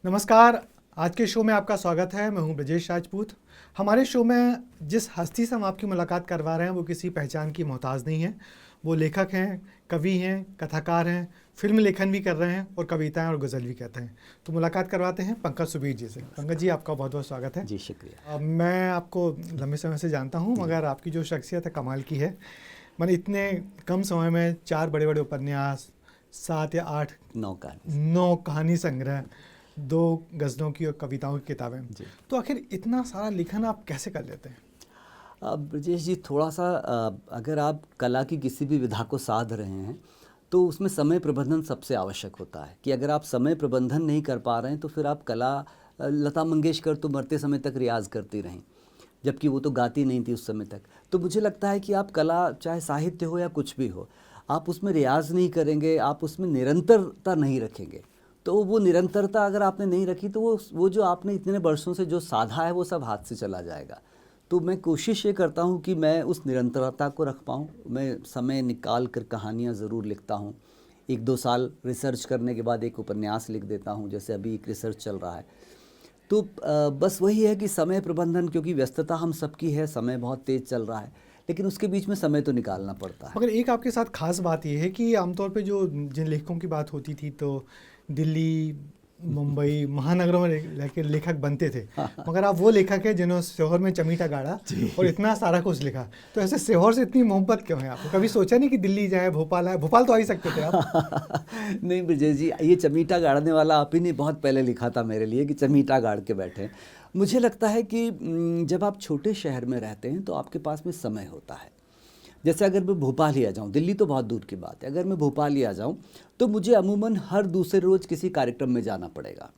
नमस्कार। आज के शो में आपका स्वागत है। मैं हूं ब्रजेश राजपूत। हमारे शो में जिस हस्ती से हम आपकी मुलाकात करवा रहे हैं वो किसी पहचान की मोहताज नहीं है। वो लेखक हैं, कवि हैं, कथाकार हैं, फिल्म लेखन भी कर रहे हैं और कविताएं और गज़ल भी कहते हैं। तो मुलाकात करवाते हैं पंकज सुबीर जी से। पंकज जी, आपका बहुत बहुत स्वागत है। जी शुक्रिया। मैं आपको लंबे समय से जानता हूँ, मगर आपकी जो शख्सियत है कमाल की है। मैंने इतने कम समय में 4 बड़े बड़े उपन्यास, 7 या 8 9 कहानी संग्रह, 2 गज़लों की और कविताओं की किताबें, तो आखिर इतना सारा लेखन आप कैसे कर लेते हैं? ब्रजेश जी, थोड़ा सा अगर आप कला की किसी भी विधा को साध रहे हैं तो उसमें समय प्रबंधन सबसे आवश्यक होता है। कि अगर आप समय प्रबंधन नहीं कर पा रहे हैं तो फिर आप कला, लता मंगेशकर तो मरते समय तक रियाज करती रहीं, जबकि वो तो गाती नहीं थी उस समय तक। तो मुझे लगता है कि आप कला, चाहे साहित्य हो या कुछ भी हो, आप उसमें रियाज नहीं करेंगे, आप उसमें निरंतरता नहीं रखेंगे, तो वो निरंतरता अगर आपने नहीं रखी तो वो जो आपने इतने वर्षों से जो साधा है वो सब हाथ से चला जाएगा। तो मैं कोशिश ये करता हूँ कि मैं उस निरंतरता को रख पाऊँ। मैं समय निकाल कर कहानियाँ ज़रूर लिखता हूँ। 1-2 साल रिसर्च करने के बाद एक उपन्यास लिख देता हूँ, जैसे अभी एक रिसर्च चल रहा है। तो बस वही है कि समय प्रबंधन, क्योंकि व्यस्तता हम सबकी है, समय बहुत तेज़ चल रहा है, लेकिन उसके बीच में समय तो निकालना पड़ता है। मगर एक आपके साथ खास बात ये है कि आमतौर पे जो जिन लेखकों की बात होती थी तो दिल्ली, मुंबई, महानगरों में लेखक बनते थे, मगर आप वो लेखक हैं जिन्होंने सीहोर में चमीटा गाड़ा और इतना सारा कुछ लिखा। तो ऐसे सीहोर से इतनी मोहब्बत क्यों है आपको? कभी सोचा नहीं कि दिल्ली जाए, भोपाल आए? भोपाल तो आ ही सकते थे आप। नहीं ब्रजेश जी, ये चमीटा गाड़ने वाला आप ही ने बहुत पहले लिखा था मेरे लिए कि चमीटा गाड़ के बैठे। मुझे लगता है कि जब आप छोटे शहर में रहते हैं तो आपके पास में समय होता है। जैसे अगर मैं भोपाल ही आ जाऊँ, दिल्ली तो बहुत दूर की बात है, अगर मैं भोपाल ही आ जाऊँ तो मुझे अमूमन हर दूसरे रोज़ किसी कार्यक्रम में जाना पड़ेगा।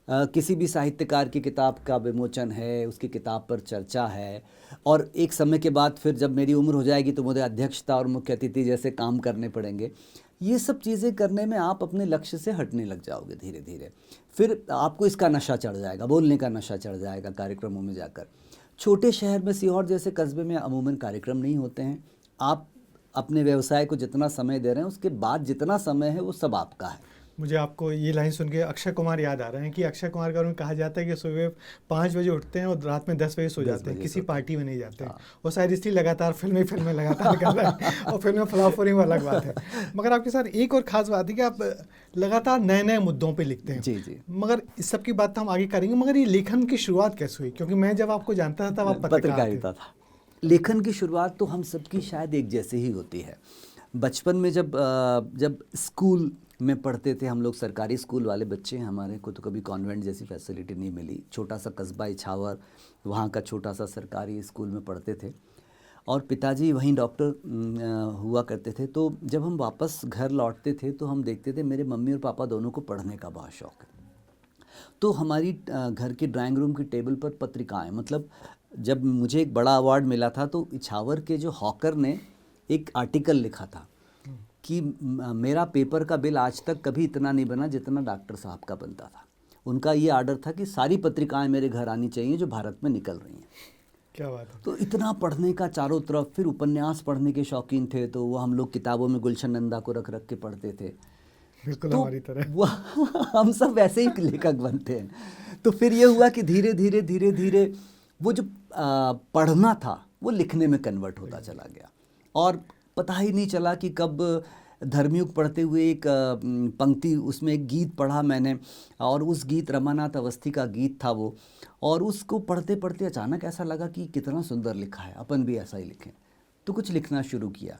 किसी भी साहित्यकार की किताब का विमोचन है, उसकी किताब पर चर्चा है, और एक समय के बाद फिर जब मेरी उम्र हो जाएगी तो मुझे अध्यक्षता और मुख्य अतिथि जैसे काम करने पड़ेंगे। ये सब चीज़ें करने में आप अपने लक्ष्य से हटने लग जाओगे धीरे धीरे। फिर आपको इसका नशा चढ़ जाएगा, बोलने का नशा चढ़ जाएगा कार्यक्रमों में जाकर। छोटे शहर में, सीहोर जैसे कस्बे में अमूमन कार्यक्रम नहीं होते हैं। आप अपने व्यवसाय को जितना समय दे रहे हैं उसके बाद जितना समय है वो सब आपका है। मुझे आपको ये लाइन सुन के अक्षय कुमार याद आ रहे हैं कि अक्षय कुमार के बारे में कहा जाता है कि सुबह 5 बजे उठते हैं और रात में 10 बजे सो जाते हैं, किसी पार्टी में नहीं जाते हैं। और शायद इसलिए लगातार फिल्में लगातार कर रहे हैं और फिल्में फ्लॉप, वो अलग बात है। मगर आपके साथ एक और ख़ास बात है कि आप लगातार नए नए मुद्दों पर लिखते हैं। जी। मगर इस सब की बात तो हम आगे करेंगे, मगर ये लेखन की शुरुआत कैसे हुई? क्योंकि मैं जब आपको जानता था तब आप पत्रकारिता था। लेखन की शुरुआत तो हम सबकी शायद एक जैसे ही होती है। बचपन में जब स्कूल में पढ़ते थे हम लोग, सरकारी स्कूल वाले बच्चे हैं, हमारे को तो कभी कॉन्वेंट जैसी फैसिलिटी नहीं मिली। छोटा सा कस्बा इछावर, वहाँ का छोटा सा सरकारी स्कूल में पढ़ते थे, और पिताजी वहीं डॉक्टर हुआ करते थे। तो जब हम वापस घर लौटते थे तो हम देखते थे मेरे मम्मी और पापा दोनों को पढ़ने का बहुत शौक़ है। तो हमारी घर की ड्राइंग रूम की टेबल पर पत्रिकाएं, मतलब जब मुझे एक बड़ा अवार्ड मिला था तो इछावर के जो हॉकर ने एक आर्टिकल लिखा था कि मेरा पेपर का बिल आज तक कभी इतना नहीं बना जितना डॉक्टर साहब का बनता था। उनका ये आर्डर था कि सारी पत्रिकाएं मेरे घर आनी चाहिए जो भारत में निकल रही हैं। क्या बात है। तो इतना पढ़ने का चारों तरफ। फिर उपन्यास पढ़ने के शौकीन थे तो वो हम लोग किताबों में गुलशन नंदा को रख रख के पढ़ते थे। बिल्कुल तो हमारी तरह। वो हम सब वैसे ही लेखक बनते हैं। तो फिर ये हुआ कि धीरे धीरे वो जो पढ़ना था वो लिखने में कन्वर्ट होता चला गया, और पता ही नहीं चला कि कब धर्मयुग पढ़ते हुए एक पंक्ति, उसमें एक गीत पढ़ा मैंने, और उस गीत रमानाथ अवस्थी का गीत था वो, और उसको पढ़ते पढ़ते अचानक ऐसा लगा कि कितना सुंदर लिखा है, अपन भी ऐसा ही लिखें। तो कुछ लिखना शुरू किया।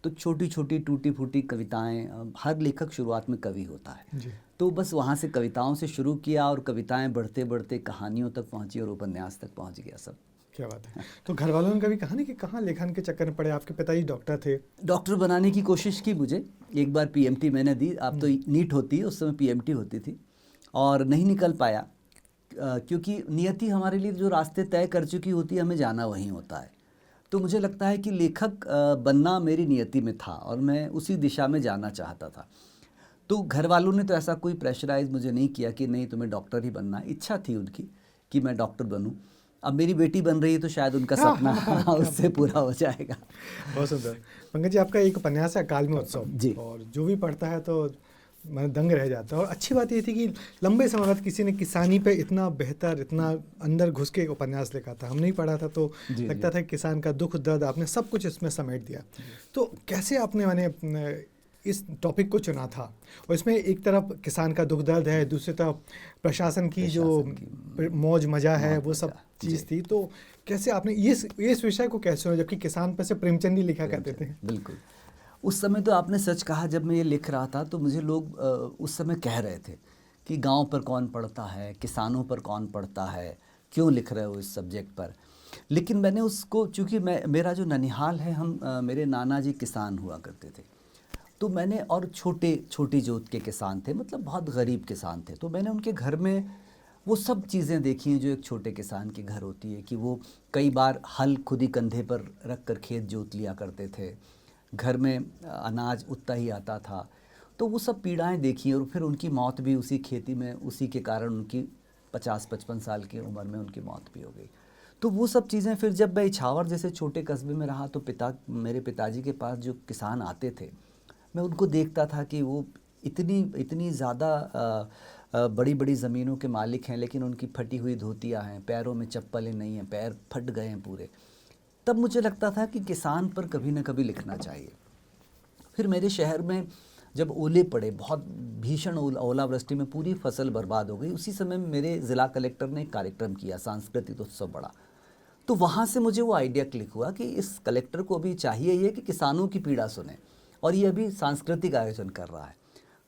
तो छोटी छोटी टूटी फूटी कविताएं, हर लेखक शुरुआत में कवि होता है जी। तो बस वहाँ से कविताओं से शुरू किया, और कविताएं बढ़ते बढ़ते कहानियों तक पहुँची और उपन्यास तक पहुँच गया सब। क्या बात है। तो घर वालों ने कभी कहा नहीं कि कहाँ लेखन के चक्कर में पड़े? आपके पिताजी डॉक्टर थे। डॉक्टर बनाने की कोशिश की मुझे, एक बार पीएमटी मैंने दी। अब तो नीट होती है, उस समय पीएमटी होती थी, और नहीं निकल पाया, क्योंकि नियति हमारे लिए जो रास्ते तय कर चुकी होती है हमें जाना वहीं होता है। तो मुझे लगता है कि लेखक बनना मेरी नियति में था और मैं उसी दिशा में जाना चाहता था। तो घर वालों ने तो ऐसा कोई प्रेशराइज मुझे नहीं किया कि नहीं तुम्हें डॉक्टर ही बनना। इच्छा थी उनकी कि मैं डॉक्टर बनूं। अब मेरी बेटी बन रही है तो शायद उनका सपना उससे पूरा हो जाएगा। बहुत सुंदर। पंकज जी, आपका एक उपन्यास है अकाल में उत्सव जी। और जो भी पढ़ता है तो मैं दंग रह जाता। और अच्छी बात ये थी कि लंबे समय बाद किसी ने किसानी पे इतना बेहतर, इतना अंदर घुस के एक उपन्यास लिखा था। हम नहीं पढ़ा था तो लगता था कि किसान का दुख दर्द आपने सब कुछ इसमें समेट दिया। तो कैसे आपने मैंने इस टॉपिक को चुना था? और इसमें एक तरफ किसान का दुख दर्द है, दूसरी तरफ प्रशासन की जो मौज मजा है, वो सब चीज़ थी। तो कैसे आपने इस विषय को कैसे चुना, जबकि किसान पर से प्रेमचंद ही लिखा करते थे? बिल्कुल, उस समय तो आपने सच कहा। जब मैं ये लिख रहा था तो मुझे लोग उस समय कह रहे थे कि गांव पर कौन पढ़ता है, किसानों पर कौन पढ़ता है, क्यों लिख रहे हो इस सब्जेक्ट पर। लेकिन मैंने उसको, चूँकि मेरा जो ननिहाल है, मेरे नाना जी किसान हुआ करते थे, तो मैंने, और छोटी जोत के किसान थे, मतलब बहुत गरीब किसान थे। तो मैंने उनके घर में वो सब चीज़ें देखी हैं जो एक छोटे किसान के घर होती है, कि वो कई बार हल खुद ही कंधे पर रख कर खेत जोत लिया करते थे, घर में अनाज उतना ही आता था। तो वो सब पीड़ाएं देखी, और फिर उनकी मौत भी उसी खेती में, उसी के कारण उनकी 50-55 साल की उम्र में उनकी मौत भी हो गई। तो वो सब चीज़ें, फिर जब मैं इछावर जैसे छोटे कस्बे में रहा तो मेरे पिताजी के पास जो किसान आते थे, मैं उनको देखता था कि वो इतनी ज़्यादा बड़ी बड़ी ज़मीनों के मालिक हैं, लेकिन उनकी फटी हुई धोतियाँ हैं, पैरों में चप्पलें नहीं हैं, पैर फट गए हैं पूरे। तब मुझे लगता था कि किसान पर कभी न कभी लिखना चाहिए। फिर मेरे शहर में जब ओले पड़े, बहुत भीषण ओलावृष्टि में पूरी फसल बर्बाद हो गई, उसी समय मेरे ज़िला कलेक्टर ने एक कार्यक्रम किया, सांस्कृतिक उत्सव बड़ा। तो वहाँ से मुझे वो आइडिया क्लिक हुआ कि इस कलेक्टर को अभी चाहिए ये कि किसानों की पीड़ा सुने, और ये अभी सांस्कृतिक आयोजन कर रहा है।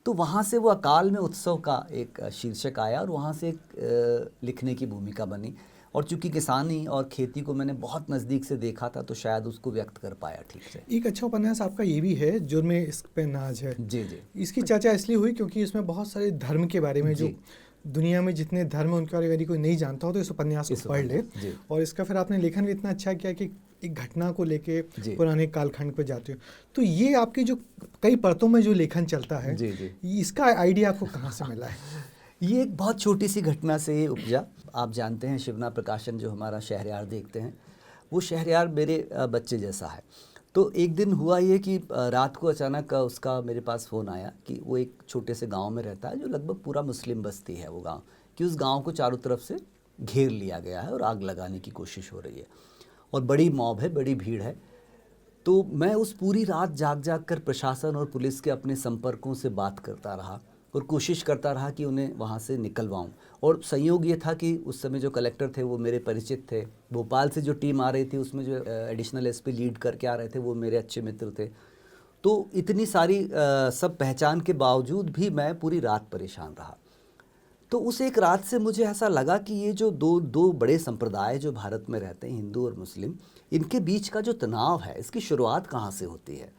तो वहाँ से वो अकाल में उत्सव का एक शीर्षक आया, और वहाँ से एक लिखने की भूमिका बनी। और चूंकि किसानी और खेती को मैंने बहुत नज़दीक से देखा था, तो शायद उसको व्यक्त कर पाया ठीक से। एक अच्छा उपन्यास आपका ये भी है, जुर्म इश्क पे नाज है। जी जी। इसकी चर्चा इसलिए हुई क्योंकि इसमें बहुत सारे धर्म के बारे में, जो दुनिया में जितने धर्म उनके बारे में यदि कोई नहीं जानता हो तो इस उपन्यास को पढ़ ले। और इसका फिर आपने लेखन भी इतना अच्छा किया कि एक घटना को लेके पुराने कालखंड पर जाते हो। तो ये आपकी जो कई परतों में जो लेखन चलता है, इसका आइडिया आपको कहाँ से मिला है? ये एक बहुत छोटी सी घटना से ये उपजा। आप जानते हैं शिवना प्रकाशन जो हमारा शहरयार देखते हैं, वो शहरयार मेरे बच्चे जैसा है। तो एक दिन हुआ ये कि रात को अचानक उसका मेरे पास फ़ोन आया कि वो एक छोटे से गांव में रहता है, जो लगभग पूरा मुस्लिम बस्ती है वो गांव, कि उस गांव को चारों तरफ से घेर लिया गया है और आग लगाने की कोशिश हो रही है, और बड़ी मॉब है, बड़ी भीड़ है। तो मैं उस पूरी रात जाग कर प्रशासन और पुलिस के अपने संपर्कों से बात करता रहा और कोशिश करता रहा कि उन्हें वहाँ से निकलवाऊँ। और संयोग ये था कि उस समय जो कलेक्टर थे वो मेरे परिचित थे। भोपाल से जो टीम आ रही थी उसमें जो एडिशनल एसपी लीड करके आ रहे थे वो मेरे अच्छे मित्र थे। तो इतनी सारी सब पहचान के बावजूद भी मैं पूरी रात परेशान रहा। तो उस एक रात से मुझे ऐसा लगा कि ये जो दो बड़े संप्रदाय जो भारत में रहते हैं, हिंदू और मुस्लिम, इनके बीच का जो तनाव है, इसकी शुरुआत कहाँ से होती है।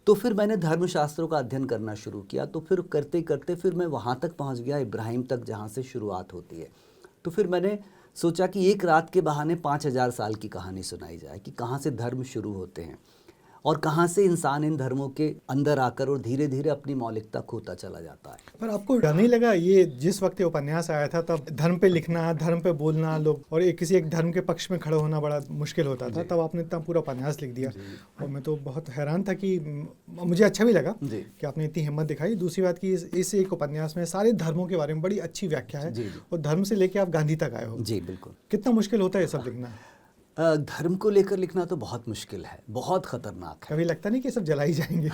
तो फिर मैंने धर्मशास्त्रों का अध्ययन करना शुरू किया। तो फिर करते करते फिर मैं वहाँ तक पहुँच गया, इब्राहिम तक, जहाँ से शुरुआत होती है। तो फिर मैंने सोचा कि एक रात के बहाने 5000 साल की कहानी सुनाई जाए कि कहाँ से धर्म शुरू होते हैं और कहाँ से इंसान इन धर्मों के अंदर आकर और धीरे धीरे अपनी मौलिकता खोता चला जाता है। पर आपको डर नहीं लगा, ये जिस वक्त ये उपन्यास आया था तब धर्म पे लिखना, धर्म पे बोलना, लोग और किसी एक धर्म के पक्ष में खड़ा होना बड़ा मुश्किल होता था, तब आपने इतना पूरा उपन्यास लिख दिया और मैं तो बहुत हैरान था कि मुझे अच्छा भी लगा कि आपने इतनी हिम्मत दिखाई। दूसरी बात कि इस एक उपन्यास में सारे धर्मों के बारे में बड़ी अच्छी व्याख्या है और धर्म से लेके आप गांधी तक आए हो। जी बिल्कुल। कितना मुश्किल होता है ये सब लिखना? धर्म को लेकर लिखना तो बहुत मुश्किल है, बहुत ख़तरनाक है। कभी लगता नहीं कि सब जलाई जाएंगे?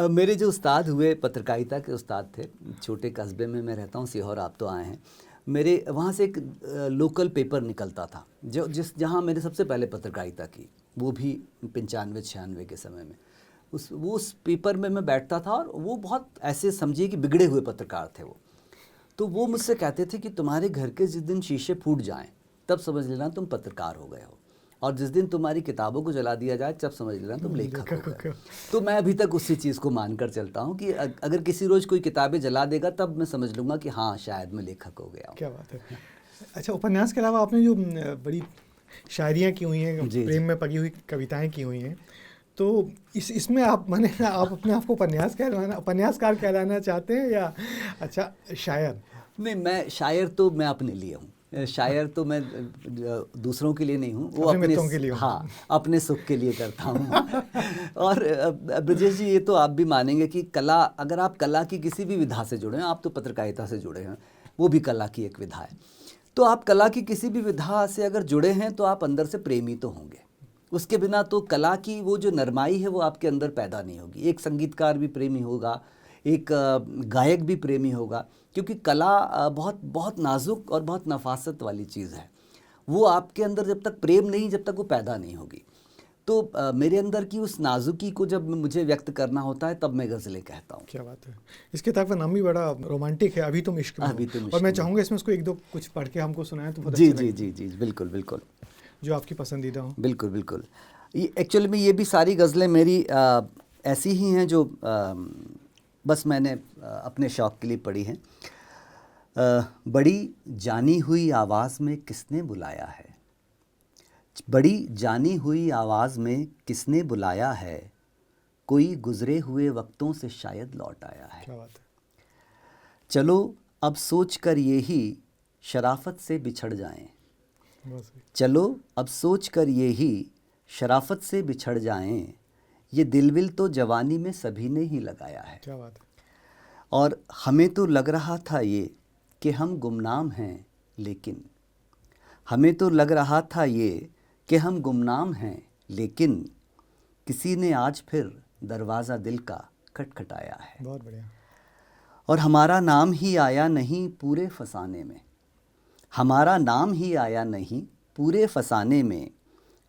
मेरे जो उस्ताद हुए, पत्रकारिता के उस्ताद थे, छोटे कस्बे में मैं रहता हूँ सीहोर, आप तो आए हैं, मेरे वहाँ से एक लोकल पेपर निकलता था जहाँ मैंने सबसे पहले पत्रकारिता की, वो भी 95-96 के समय में। उस पेपर में मैं बैठता था और वो बहुत ऐसे समझिए कि बिगड़े हुए पत्रकार थे वो। तो वो मुझसे कहते थे कि तुम्हारे घर के जिस दिन शीशे फूट जाएं तब समझ लेना तुम पत्रकार हो गए हो, और जिस दिन तुम्हारी किताबों को जला दिया जाए तब समझ लेना तुम लेखक हो गए। तो मैं अभी तक उसी चीज़ को मानकर चलता हूँ कि अगर किसी रोज़ कोई किताबें जला देगा तब मैं समझ लूँगा कि हाँ शायद मैं लेखक हो गया हूँ। क्या बात है। अच्छा, उपन्यास के अलावा आपने जो बड़ी शायरियाँ की हुई हैं, प्रेम में पगी हुई कविताएँ की हुई हैं, तो इसमें आप अपने आप को उपन्यासकार कहलाना चाहते हैं या अच्छा शायर? नहीं, मैं शायर तो मैं अपने लिए हूँ, शायर तो मैं दूसरों के लिए नहीं हूँ, वो अपने अपने मित्रों के लिए हूँ। हाँ अपने सुख के लिए करता हूँ। और ब्रजेश जी, ये तो आप भी मानेंगे कि कला, अगर आप कला की किसी भी विधा से जुड़े हैं, आप तो पत्रकारिता से जुड़े हैं, वो भी कला की एक विधा है, तो आप कला की किसी भी विधा से अगर जुड़े हैं तो आप अंदर से प्रेमी तो होंगे। उसके बिना तो कला की वो जो नरमाई है वो आपके अंदर पैदा नहीं होगी। एक संगीतकार भी प्रेमी होगा, एक गायक भी प्रेमी होगा, क्योंकि कला बहुत बहुत नाजुक और बहुत नफासत वाली चीज़ है। वो आपके अंदर जब तक प्रेम नहीं, जब तक वो पैदा नहीं होगी। तो मेरे अंदर की उस नाजुकी को जब मुझे व्यक्त करना होता है तब मैं गज़लें कहता हूँ। क्या बात है। इस किताब का नाम भी बड़ा रोमांटिक है, अभी तुम इश्क में हो। अभी तुम इश्क और मैं में चाहूँगा इसमें उसको एक दो कुछ पढ़ के हमको सुनाएं तो बहुत जी अच्छा जी लगेगा। जी जी बिल्कुल बिल्कुल जो आपकी पसंदीदा हो। बिल्कुल बिल्कुल। ये एक्चुअली में ये भी सारी गज़लें मेरी ऐसी ही हैं जो बस मैंने अपने शौक़ के लिए पढ़ी हैं। बड़ी जानी हुई आवाज़ में किसने बुलाया है, बड़ी जानी हुई आवाज़ में किसने बुलाया है, कोई गुज़रे हुए वक्तों से शायद लौट आया है। क्या बात है। चलो अब सोच कर ये ही शराफत से बिछड़ जाएं, बहुत सही। चलो अब सोच कर ये ही शराफत से बिछड़ जाएं, ये दिलविल तो जवानी में सभी ने ही लगाया है। क्या बात है। और हमें तो लग रहा था ये कि हम गुमनाम हैं, लेकिन हमें तो लग रहा था ये कि हम गुमनाम हैं, लेकिन किसी ने आज फिर दरवाज़ा दिल का खटखटाया है। बहुत बढ़िया। और हमारा नाम ही आया नहीं पूरे फसाने में, हमारा नाम ही आया नहीं पूरे फसाने में,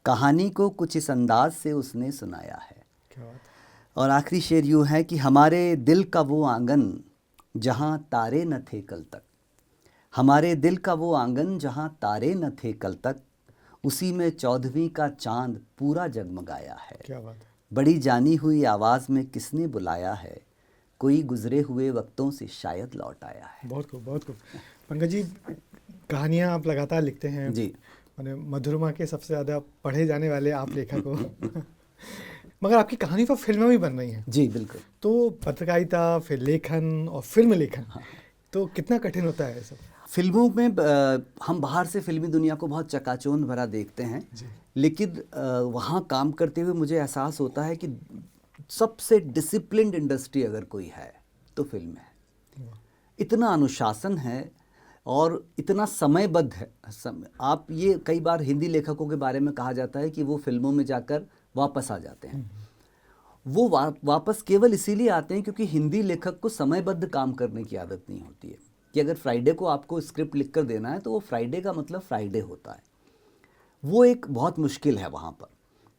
कहानी को कुछ इस अंदाज से उसने सुनाया है। क्या बात है। और आखिरी शेर यूँ है कि हमारे दिल का वो आंगन जहाँ तारे न थे कल तक, हमारे दिल का वो आंगन जहाँ तारे न थे कल तक, उसी में 14वीं का चांद पूरा जगमगाया है। क्या बात है। बड़ी जानी हुई आवाज़ में किसने बुलाया है, कोई गुजरे हुए वक्तों से शायद लौट आया है। बहुत खूब, बहुत खूब। पंकज जी, कहानियाँ आप लगातार लिखते हैं जी। मैंने मधुरमा के सबसे ज़्यादा पढ़े जाने वाले आप लेखक हो। मगर आपकी कहानी पर फिल्में भी बन रही हैं। जी बिल्कुल। तो पत्रकारिता, फिर लेखन और फिल्म लेखन, तो कितना कठिन होता है ये सब? फिल्मों में हम बाहर से फिल्मी दुनिया को बहुत चकाचौंध भरा देखते हैं, लेकिन वहाँ काम करते हुए मुझे एहसास होता है कि सबसे डिसिप्लिन्ड इंडस्ट्री अगर कोई है तो फिल्म है। इतना अनुशासन है और इतना समयबद्ध है। आप ये कई बार हिंदी लेखकों के बारे में कहा जाता है कि वो फिल्मों में जाकर वापस आ जाते हैं। वो वापस केवल इसीलिए आते हैं क्योंकि हिंदी लेखक को समयबद्ध काम करने की आदत नहीं होती है कि अगर फ्राइडे को आपको स्क्रिप्ट लिख कर देना है तो वो फ्राइडे का मतलब फ्राइडे होता है। वो एक बहुत मुश्किल है वहाँ पर,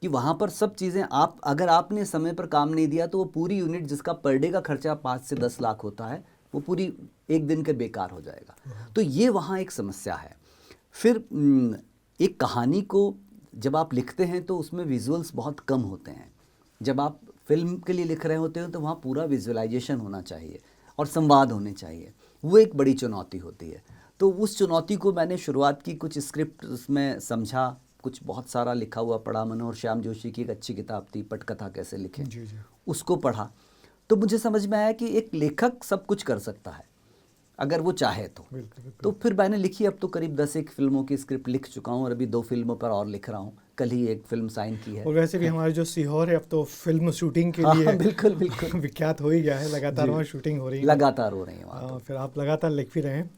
कि वहाँ पर सब चीज़ें आप अगर आपने समय पर काम नहीं दिया तो वो पूरी यूनिट जिसका पर डे का खर्चा 5 से 10 लाख होता है वो पूरी एक दिन के बेकार हो जाएगा। तो ये वहाँ एक समस्या है। फिर एक कहानी को जब आप लिखते हैं तो उसमें विजुअल्स बहुत कम होते हैं। जब आप फिल्म के लिए लिख रहे होते हैं तो वहाँ पूरा विजुअलाइजेशन होना चाहिए और संवाद होने चाहिए। वो एक बड़ी चुनौती होती है। तो उस चुनौती को मैंने शुरुआत की, कुछ स्क्रिप्ट उसमें समझा, कुछ बहुत सारा लिखा हुआ पढ़ा। मनोहर श्याम जोशी की एक अच्छी किताब थी पटकथा कैसे लिखें, उसको पढ़ा तो मुझे समझ में आया कि एक लेखक सब कुछ कर सकता है अगर वो चाहे तो। तो फिर मैंने लिखी, अब तो करीब 10 फिल्मों की स्क्रिप्ट लिख चुका हूँ और अभी 2 फिल्मों पर और लिख रहा हूँ। कल ही एक फिल्म साइन की है। और वैसे भी हमारे जो सीहोर है अब तो फिल्म शूटिंग के लिए बिल्कुल बिल्कुल विख्यात हो ही गया है। लगातार वहाँ शूटिंग हो रही है, लगातार हो रही है वहाँ। फिर आप लगातार लिख भी रहे हैं।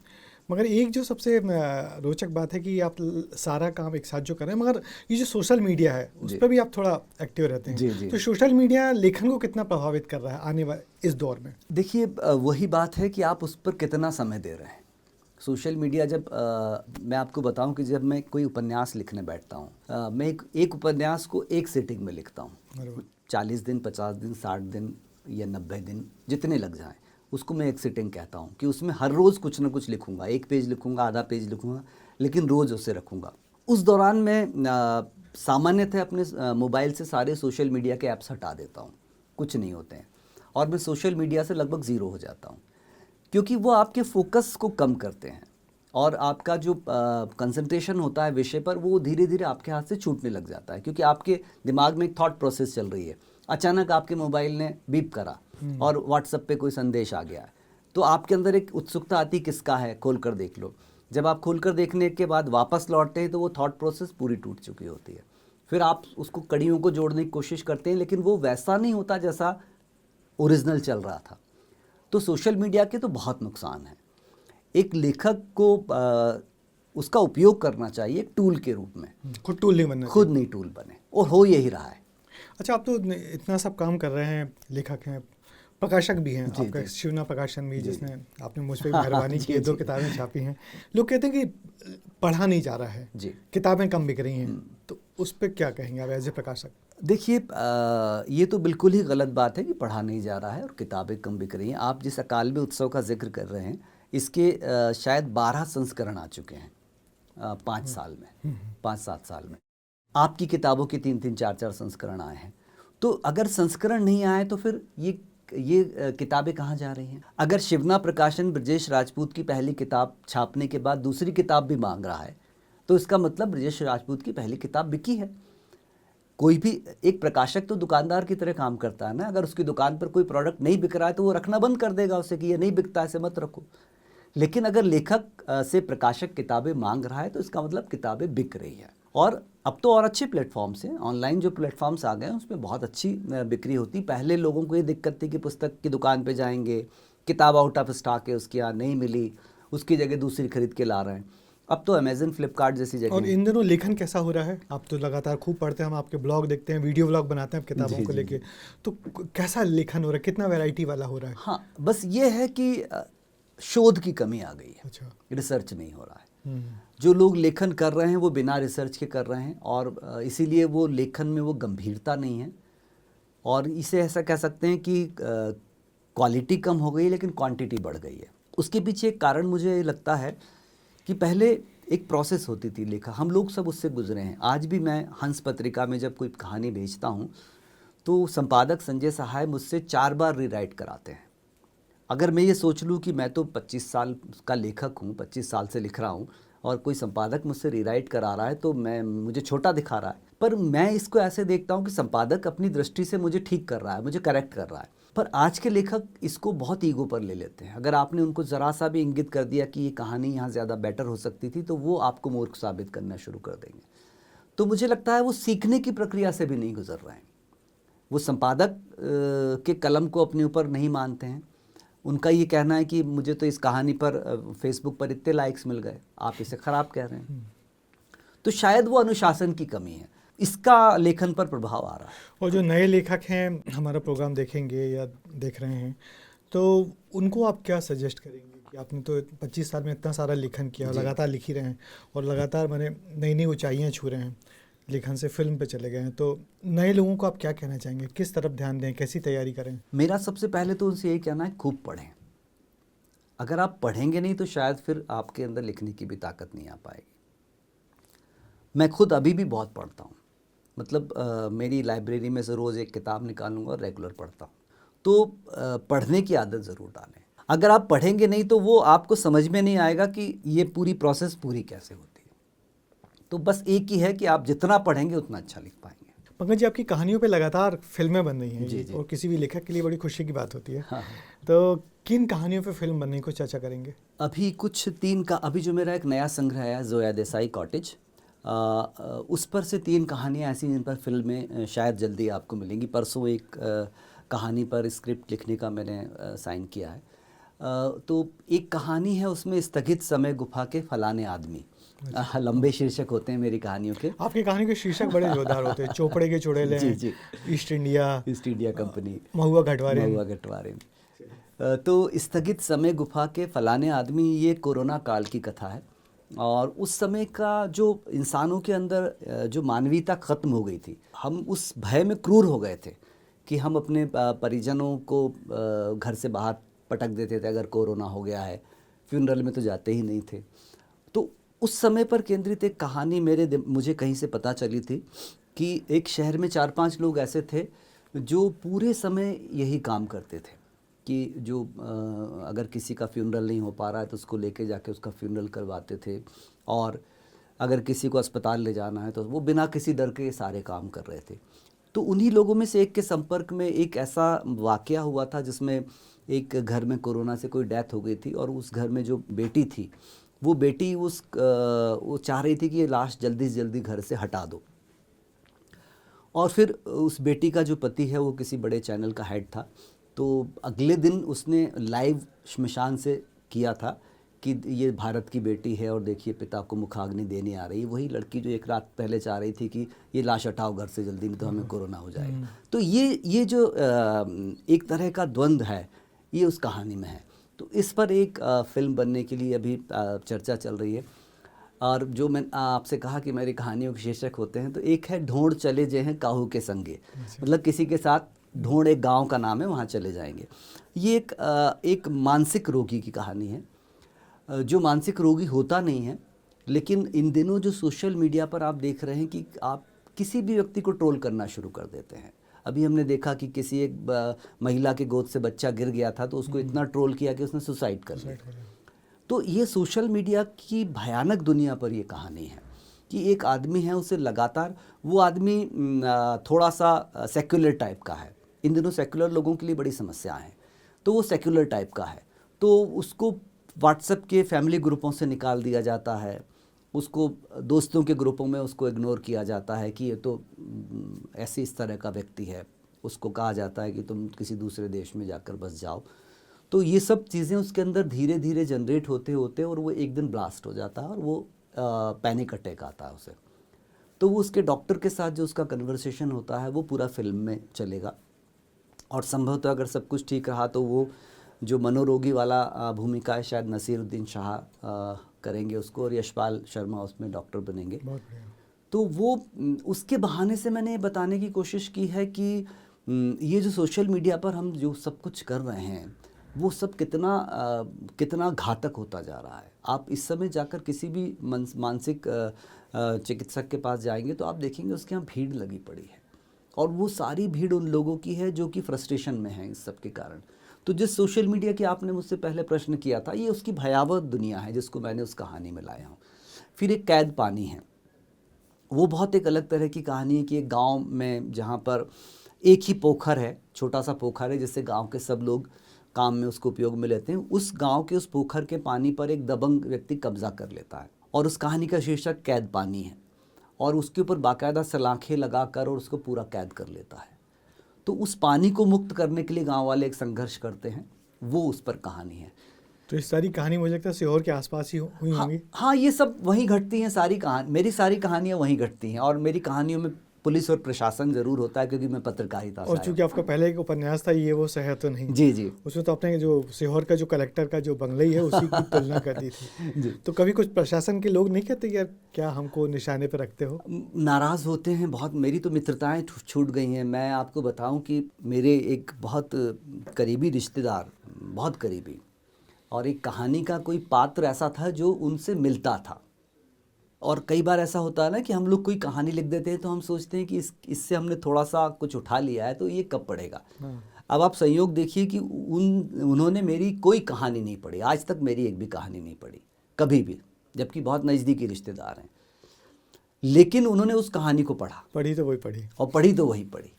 मगर एक जो सबसे रोचक बात है कि आप सारा काम एक साथ जो कर रहे हैं, मगर ये जो सोशल मीडिया है उस पर भी आप थोड़ा एक्टिव रहते हैं। जी। तो सोशल मीडिया लेखन को कितना प्रभावित कर रहा है आने वाले इस दौर में? देखिए, वही बात है कि आप उस पर कितना समय दे रहे हैं। सोशल मीडिया जब मैं आपको बताऊं कि जब मैं कोई उपन्यास लिखने बैठता हूं, मैं एक उपन्यास को एक सिटिंग में लिखता हूं। 40 दिन, 50 दिन, 60 दिन या 90 दिन जितने लग जाएं, उसको मैं एक सिटिंग कहता हूं कि उसमें हर रोज़ कुछ ना कुछ लिखूंगा। 1 पेज लिखूंगा, आधा पेज लिखूंगा, लेकिन रोज़ उसे रखूंगा। उस दौरान मैं सामान्यतः अपने मोबाइल से सारे सोशल मीडिया के ऐप्स हटा देता हूँ, कुछ नहीं होते हैं, और मैं सोशल मीडिया से लगभग ज़ीरो हो जाता हूँ, क्योंकि वो आपके फोकस को कम करते हैं और आपका जो कंसंट्रेशन होता है विषय पर वो धीरे धीरे आपके हाथ से छूटने लग जाता है, क्योंकि आपके दिमाग में एक थॉट प्रोसेस चल रही है। अचानक आपके मोबाइल ने बीप करा और व्हाट्सएप पे कोई संदेश आ गया, तो आपके अंदर एक उत्सुकता आती, किसका है, खोल कर देख लो। जब आप खोलकर देखने के बाद वापस लौटते हैं तो वो थॉट प्रोसेस पूरी टूट चुकी होती है। फिर आप उसको कड़ियों को जोड़ने की कोशिश करते हैं, लेकिन वो वैसा नहीं होता जैसा ओरिजिनल चल रहा था। तो सोशल मीडिया के तो बहुत नुकसान हैं। एक लेखक को उसका उपयोग करना चाहिए एक टूल के रूप में, खुद टूल नहीं बनना खुद नहीं टूल बने, और हो यही रहा है। अच्छा, आप तो इतना सब काम कर रहे हैं, लेखक हैं, प्रकाशक भी हैं, जी, आपका जी। शिवना प्रकाशन भी, जी। जिसने आपने मुझ पर मेहरबानी की है, 2 किताबें छापी हैं। लोग कहते हैं कि पढ़ा नहीं जा रहा है, जी। किताबें कम बिक रही हैं, तो उस पर क्या कहेंगे आप एज ए प्रकाशक? देखिए, ये तो बिल्कुल ही गलत बात है कि पढ़ा नहीं जा रहा है और किताबें कम बिक रही हैं। आप जिस अकालबे उत्सव का जिक्र कर रहे हैं, इसके शायद 12 संस्करण आ चुके हैं 5 साल में, 5-7 साल में। आपकी किताबों के 3-3, 4-4 संस्करण आए हैं। तो अगर संस्करण नहीं आए तो फिर ये किताबें कहाँ जा रही हैं? अगर शिवना प्रकाशन ब्रजेश राजपूत की पहली किताब छापने के बाद दूसरी किताब भी मांग रहा है, तो इसका मतलब ब्रजेश राजपूत की पहली किताब बिकी है। कोई भी एक प्रकाशक तो दुकानदार की तरह काम करता है ना। अगर उसकी दुकान पर कोई प्रोडक्ट नहीं बिक रहा है तो वो रखना बंद कर देगा उसे कि ये नहीं बिकता, ऐसे मत रखो। लेकिन अगर लेखक से प्रकाशक किताबें मांग रहा है तो इसका मतलब किताबें बिक रही है। और अब तो और अच्छे प्लेटफॉर्म्स हैं, ऑनलाइन जो प्लेटफॉर्म्स आ गए हैं उसमें बहुत अच्छी बिक्री होती। पहले लोगों को ये दिक्कत थी कि पुस्तक की दुकान पे जाएंगे, किताब आउट ऑफ स्टॉक है, उसकी यहाँ नहीं मिली, उसकी जगह दूसरी खरीद के ला रहे हैं। अब तो अमेजन, फ्लिपकार्ट जैसी जगह। और इन दिनों लेखन कैसा हो रहा है? आप तो लगातार खूब पढ़ते हैं, हम आपके ब्लॉग देखते हैं, वीडियो ब्लॉग बनाते हैं आप किताबों को लेके, तो कैसा लेखन हो रहा है, कितना वैरायटी वाला हो रहा है? हाँ, बस ये है कि शोध की कमी आ गई है। अच्छा। रिसर्च नहीं हो रहा है। जो लोग लेखन कर रहे हैं वो बिना रिसर्च के कर रहे हैं, और इसीलिए वो लेखन में वो गंभीरता नहीं है। और इसे ऐसा कह सकते हैं कि क्वालिटी कम हो गई लेकिन क्वांटिटी बढ़ गई है। उसके पीछे एक कारण मुझे लगता है कि पहले एक प्रोसेस होती थी लेखा, हम लोग सब उससे गुजरे हैं। आज भी मैं हंस पत्रिका में जब कोई कहानी भेजता हूँ तो संपादक संजय सहाय मुझसे 4 बार रीराइट कराते हैं। अगर मैं ये सोच लूँ कि मैं तो 25 साल का लेखक हूँ, 25 साल से लिख रहा हूँ, और कोई संपादक मुझसे रीराइट करा रहा है तो मुझे छोटा दिखा रहा है। पर मैं इसको ऐसे देखता हूँ कि संपादक अपनी दृष्टि से मुझे ठीक कर रहा है, मुझे करेक्ट कर रहा है। पर आज के लेखक इसको बहुत ईगो पर ले लेते हैं। अगर आपने उनको ज़रा सा भी इंगित कर दिया कि ये कहानी यहाँ ज़्यादा बेटर हो सकती थी तो वो आपको मूर्ख साबित करना शुरू कर देंगे। तो मुझे लगता है वो सीखने की प्रक्रिया से भी नहीं गुजर रहे हैं। वो संपादक के कलम को अपने ऊपर नहीं मानते हैं। उनका ये कहना है कि मुझे तो इस कहानी पर फेसबुक पर इतने लाइक्स मिल गए, आप इसे ख़राब कह रहे हैं। तो शायद वो अनुशासन की कमी है, इसका लेखन पर प्रभाव आ रहा है। और जो नए लेखक हैं हमारा प्रोग्राम देखेंगे या देख रहे हैं, तो उनको आप क्या सजेस्ट करेंगे कि आपने तो 25 साल में इतना सारा लेखन किया, लगातार लिख ही रहे हैं और लगातार मैंने नई नई ऊंचाइयां छू रहे हैं, लेखन से फिल्म पे चले गए हैं, तो नए लोगों को आप क्या कहना चाहेंगे, किस तरफ ध्यान दें, कैसी तैयारी करें? मेरा सबसे पहले तो उनसे यही कहना है, खूब पढ़ें। अगर आप पढ़ेंगे नहीं तो शायद फिर आपके अंदर लिखने की भी ताकत नहीं आ पाएगी। मैं खुद अभी भी बहुत पढ़ता हूँ, मतलब मेरी लाइब्रेरी में से रोज़ एक किताब निकालूंगा और रेगुलर पढ़ता हूँ। तो पढ़ने की आदत ज़रूर डालें। अगर आप पढ़ेंगे नहीं तो वो आपको समझ में नहीं आएगा कि ये पूरी प्रोसेस पूरी कैसे होती है। तो बस एक ही है कि आप जितना पढ़ेंगे उतना अच्छा लिख पाएंगे। पंकज जी, आपकी कहानियों पे लगातार फिल्में बन रही हैं, जी, जी। और किसी भी लेखक के लिए बड़ी खुशी की बात होती है। हाँ। तो किन कहानियों पे फिल्म बनने को चर्चा करेंगे? अभी कुछ 3 का, अभी जो मेरा एक नया संग्रह है जोया देसाई कॉटेज, उस पर से 3 कहानियाँ ऐसी जिन पर फिल्में शायद जल्दी आपको मिलेंगी। परसों एक कहानी पर स्क्रिप्ट लिखने का मैंने साइन किया है। तो एक कहानी है उसमें स्थगित समय गुफा के फलाने आदमी। लंबे शीर्षक होते हैं मेरी कहानियों के। आपकी कहानी के शीर्षक बड़े जोरदार होते हैं, चोपड़े के चुड़ैले, जी, जी। ईस्ट इंडिया कंपनी, महुआ गठवारे। तो स्थगित समय गुफा के फलाने आदमी, ये कोरोना काल की कथा है। और उस समय का जो इंसानों के अंदर जो मानवीयता ख़त्म हो गई थी, हम उस भय में क्रूर हो गए थे कि हम अपने परिजनों को घर से बाहर पटक देते थे अगर कोरोना हो गया है, फ्यूनरल में तो जाते ही नहीं थे। तो उस समय पर केंद्रित एक कहानी मुझे कहीं से पता चली थी कि एक शहर में 4-5 लोग ऐसे थे जो पूरे समय यही काम करते थे कि जो अगर किसी का फ्यूनरल नहीं हो पा रहा है तो उसको लेके जाके उसका फ्यूनरल करवाते थे, और अगर किसी को अस्पताल ले जाना है तो वो बिना किसी डर के ये सारे काम कर रहे थे। तो उन्हीं लोगों में से एक के संपर्क में एक ऐसा वाकया हुआ था जिसमें एक घर में कोरोना से कोई डेथ हो गई थी, और उस घर में जो बेटी थी वो बेटी वो चाह रही थी कि ये लाश जल्दी से जल्दी घर से हटा दो। और फिर उस बेटी का जो पति है वो किसी बड़े चैनल का हेड था, तो अगले दिन उसने लाइव श्मशान से किया था कि ये भारत की बेटी है और देखिए पिता को मुखाग्नि देने आ रही है। वही लड़की जो एक रात पहले चाह रही थी कि ये लाश हटाओ घर से जल्दी, नहीं तो हमें कोरोना हो जाएगा। तो ये जो एक तरह का द्वंद्व है ये उस कहानी में है। तो इस पर एक फिल्म बनने के लिए अभी चर्चा चल रही है। और जो मैं आपसे कहा कि मेरी कहानियों के शीर्षक होते हैं, तो एक है ढोंढ चले जे हैं काहू के संगे, मतलब किसी के साथ ढोंढ, एक गांव का नाम है, वहाँ चले जाएंगे। ये एक मानसिक रोगी की कहानी है, जो मानसिक रोगी होता नहीं है, लेकिन इन दिनों जो सोशल मीडिया पर आप देख रहे हैं कि आप किसी भी व्यक्ति को ट्रोल करना शुरू कर देते हैं। अभी हमने देखा कि किसी एक महिला के गोद से बच्चा गिर गया था तो उसको इतना ट्रोल किया कि उसने सुसाइड कर लिया। तो ये सोशल मीडिया की भयानक दुनिया पर ये कहानी है कि एक आदमी है, उसे लगातार, वो आदमी थोड़ा सा सेक्युलर टाइप का है। इन दिनों सेक्युलर लोगों के लिए बड़ी समस्या है, तो वो सेक्युलर टाइप का है, तो उसको व्हाट्सएप के फैमिली ग्रुपों से निकाल दिया जाता है, उसको दोस्तों के ग्रुपों में उसको इग्नोर किया जाता है कि ये तो ऐसे इस तरह का व्यक्ति है। उसको कहा जाता है कि तुम किसी दूसरे देश में जाकर बस जाओ। तो ये सब चीज़ें उसके अंदर धीरे धीरे जनरेट होते होते और वो एक दिन ब्लास्ट हो जाता है और वो पैनिक अटैक आता है उसे। तो वो उसके डॉक्टर के साथ जो उसका कन्वर्सेशन होता है वो पूरा फिल्म में चलेगा। और संभवतः अगर सब कुछ ठीक रहा तो वो जो मनोरोगी वाला भूमिका है शायद नसीरुद्दीन शाह करेंगे उसको, और यशपाल शर्मा उसमें डॉक्टर बनेंगे। तो वो उसके बहाने से मैंने बताने की कोशिश की है कि ये जो सोशल मीडिया पर हम जो सब कुछ कर रहे हैं वो सब कितना घातक होता जा रहा है। आप इस समय जाकर किसी भी मानसिक चिकित्सक के पास जाएंगे तो आप देखेंगे उसके यहाँ भीड़ लगी पड़ी है, और वो सारी भीड़ उन लोगों की है जो कि फ्रस्ट्रेशन में है इस सब के कारण। तो जिस सोशल मीडिया की आपने मुझसे पहले प्रश्न किया था, ये उसकी भयावह दुनिया है जिसको मैंने उस कहानी में लाया हूँ। फिर एक कैद पानी है, वो बहुत एक अलग तरह की कहानी है कि एक गाँव में जहाँ पर एक ही पोखर है, छोटा सा पोखर है जिससे गाँव के सब लोग काम में उसको उपयोग में लेते हैं। उस गांव के उस पोखर के पानी पर एक दबंग व्यक्ति कब्जा कर लेता है, और उस कहानी का शीर्षक कैद पानी है, और उसके ऊपर बाकायदा सलाखें लगाकर और उसको पूरा कैद कर लेता है। तो उस पानी को मुक्त करने के लिए गांव वाले एक संघर्ष करते हैं, वो उस पर कहानी है। तो इस सारी कहानी मुझे लगता है सीहोर के आसपास ही हुई होंगी। हाँ, ये सब वहीं घटती हैं, सारी कहानी, मेरी सारी कहानियाँ वहीं घटती हैं, और मेरी कहानियों में पुलिस और प्रशासन जरूर होता है क्योंकि मैं पत्रकारिता से और चूंकि आपका पहले एक उपन्यास था ये वो शहर तो नहीं। जी जी, उसमें तो आपने जो सीहोर का जो कलेक्टर का जो बंगला ही है उसी की तुलना कर दी थी जी। तो कभी कुछ प्रशासन के लोग नहीं कहते यार क्या हमको निशाने पर रखते हो? नाराज़ होते हैं बहुत। मेरी तो मित्रताएं छूट गई हैं। मैं आपको बताऊं कि मेरे एक बहुत करीबी रिश्तेदार, बहुत करीबी, और एक कहानी का कोई पात्र ऐसा था जो उनसे मिलता था। और कई बार ऐसा होता है ना कि हम लोग कोई कहानी लिख देते हैं तो हम सोचते हैं कि इससे हमने थोड़ा सा कुछ उठा लिया है तो ये कब पढ़ेगा। अब आप संयोग देखिए कि उन्होंने मेरी कोई कहानी नहीं पढ़ी, आज तक मेरी एक भी कहानी नहीं पढ़ी कभी भी, जबकि बहुत नज़दीकी रिश्तेदार हैं, लेकिन उन्होंने उस कहानी को पढ़ा। पढ़ी तो वही पढ़ी, और पढ़ी तो वही पढ़ी,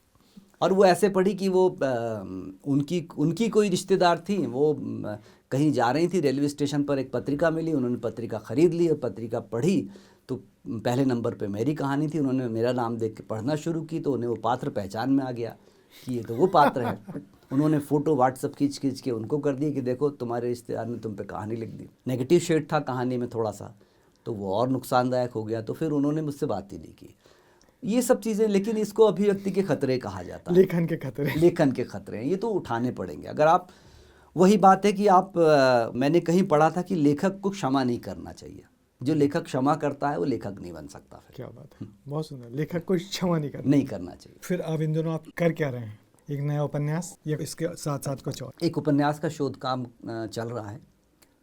और वो ऐसे पढ़ी कि वो उनकी कोई रिश्तेदार थी, वो कहीं जा रही थी, रेलवे स्टेशन पर एक पत्रिका मिली, उन्होंने पत्रिका ख़रीद ली और पत्रिका पढ़ी तो पहले नंबर पे मेरी कहानी थी। उन्होंने मेरा नाम देख के पढ़ना शुरू की तो उन्हें वो पात्र पहचान में आ गया कि ये तो वो पात्र है। उन्होंने फ़ोटो व्हाट्सअप खींच के उनको कर दिए कि देखो तुम्हारे रिश्तेदार ने तुम पे कहानी लिख दी। नेगेटिव शेड था कहानी में थोड़ा सा, तो वो और नुकसानदायक हो गया, तो फिर उन्होंने मुझसे बात ही नहीं की। ये सब चीज़ें, लेकिन इसको अभिव्यक्ति के खतरे कहा जाता है, लेखन के खतरे। लेखन के खतरे हैं, ये तो उठाने पड़ेंगे। अगर आप, वही बात है कि आप, मैंने कहीं पढ़ा था कि लेखक को क्षमा नहीं करना चाहिए। जो लेखक क्षमा करता है वो लेखक नहीं बन सकता। फिर क्या बात है, बहुत सुंदर। लेखक को क्षमा नहीं करना चाहिए। फिर अब इन दोनों आप कर क्या रहे हैं? एक नया उपन्यास या इसके साथ साथ कुछ और? एक उपन्यास का शोध काम चल रहा है,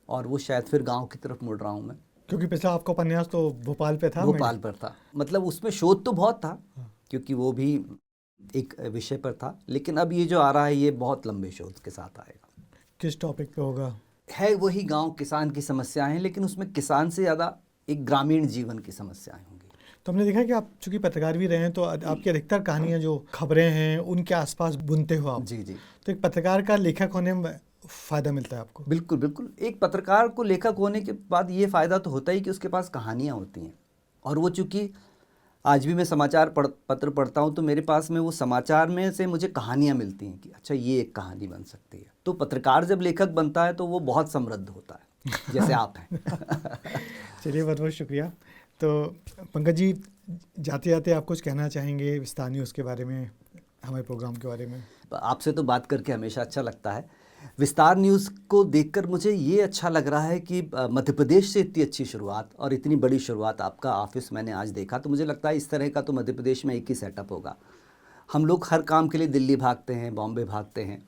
और वो शायद फिर गाँव की तरफ मुड़ रहा हूँ मैं, क्योंकि पिछला आपका उपन्यास तो भोपाल पे था। भोपाल पर था, मतलब उसमें शोध तो बहुत था क्योंकि वो भी एक विषय पर था, लेकिन अब ये जो आ रहा है ये बहुत लंबे शोध के साथ आएगा। किस टॉपिक पे होगा? है वही गांव किसान की समस्याएं, लेकिन उसमें किसान से ज़्यादा एक ग्रामीण जीवन की समस्याएं होंगी। तो हमने देखा कि आप चूंकि पत्रकार भी रहे हैं तो आपकी अधिकतर कहानियां जो खबरें हैं उनके आसपास बुनते हो आप। जी जी। तो एक पत्रकार का लेखक फ़ायदा मिलता है आपको? बिल्कुल बिल्कुल, एक पत्रकार को लेखक होने के बाद ये फ़ायदा तो होता ही कि उसके पास कहानियाँ होती हैं। और वो चूँकि आज भी मैं पत्र पढ़ता हूँ तो मेरे पास में वो समाचार में से मुझे कहानियाँ मिलती हैं कि अच्छा ये एक कहानी बन सकती है। तो पत्रकार जब लेखक बनता है तो वो बहुत समृद्ध होता है, जैसे आप हैं। चलिए, बहुत बहुत शुक्रिया। तो पंकज जी, जाते जाते आप कुछ कहना चाहेंगे विस्तार न्यूज़ के बारे में, हमारे प्रोग्राम के बारे में? आपसे तो बात करके हमेशा अच्छा लगता है। विस्तार न्यूज़ को देखकर मुझे ये अच्छा लग रहा है कि मध्य प्रदेश से इतनी अच्छी शुरुआत और इतनी बड़ी शुरुआत, आपका ऑफिस मैंने आज देखा तो मुझे लगता है इस तरह का तो मध्य प्रदेश में एक ही सेटअप होगा। हम लोग हर काम के लिए दिल्ली भागते हैं, बॉम्बे भागते हैं,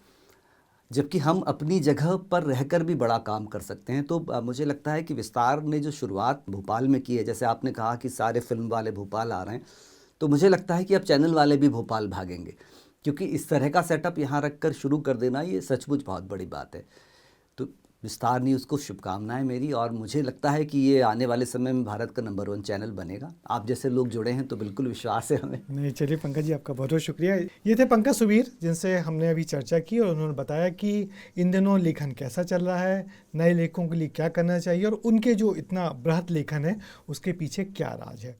जबकि हम अपनी जगह पर रहकर भी बड़ा काम कर सकते हैं। तो मुझे लगता है कि विस्तार ने जो शुरुआत भोपाल में की है, जैसे आपने कहा कि सारे फिल्म वाले भोपाल आ रहे हैं, तो मुझे लगता है कि अब चैनल वाले भी भोपाल भागेंगे, क्योंकि इस तरह का सेटअप यहाँ रख कर शुरू कर देना ये सचमुच बहुत बड़ी बात है। तो विस्तार न्यूज़ को शुभकामनाएं मेरी, और मुझे लगता है कि ये आने वाले समय में भारत का नंबर 1 चैनल बनेगा। आप जैसे लोग जुड़े हैं तो बिल्कुल विश्वास है हमें। नहीं, चलिए पंकज जी, आपका बहुत बहुत शुक्रिया। ये थे पंकज सुबीर, जिनसे हमने अभी चर्चा की और उन्होंने बताया कि इन दिनों लेखन कैसा चल रहा है, नए लेखकों के लिए क्या करना चाहिए और उनके जो इतना बृहत लेखन है उसके पीछे क्या राज है।